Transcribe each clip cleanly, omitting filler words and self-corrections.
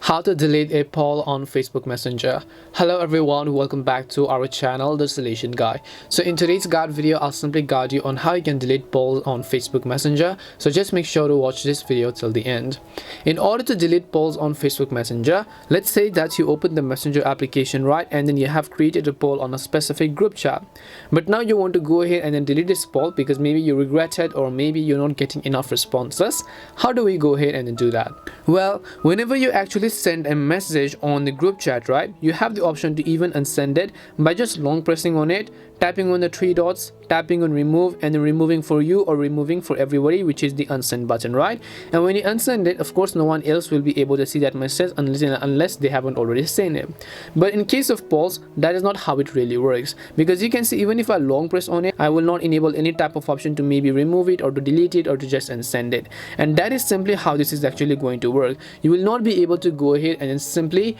How to delete a poll on Facebook Messenger. Hello everyone, welcome back to our channel, The Solution Guy. So in today's guide video, I'll simply guide you on how you can delete polls on Facebook Messenger. So just make sure to watch this video till the end. In order to delete polls on Facebook Messenger, let's say that you open the Messenger application, right, and then you have created a poll on a specific group chat. But now you want to go ahead and then delete this poll because maybe you regret it or maybe you're not getting enough responses. How do we go ahead and then do that? Well, whenever you actually send a message on the group chat, right, you have the option to even unsend it by just long pressing on it, tapping on the three dots, tapping on remove, and then removing for you or removing for everybody, which is the unsend button, right? And when you unsend it, of course no one else will be able to see that message unless they haven't already seen it. But in case of polls, that is not how it really works, because you can see even if I long press on it, I will not enable any type of option to maybe remove it or to delete it or to just unsend it. And that is simply how this is actually going to work. You will not be able to go ahead and then simply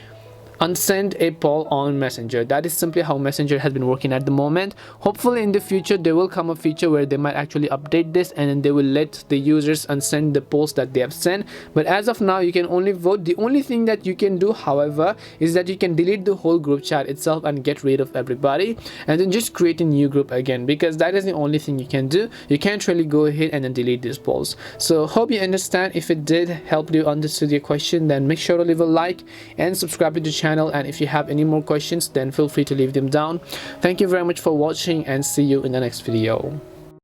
unsend a poll on Messenger. That is simply how Messenger has been working at the moment. Hopefully in the future there will come a feature where they might actually update this and then they will let the users unsend the polls that they have sent. But as of now, you can only vote. The only thing that you can do, however, is that you can delete the whole group chat itself and get rid of everybody and then just create a new group again, because that is the only thing you can do. You can't really go ahead and then delete these polls. So hope you understand. If it did help you understand your question, then make sure to leave a like and subscribe to the channel. And if you have any more questions, then feel free to leave them down. Thank you very much for watching and see you in the next video.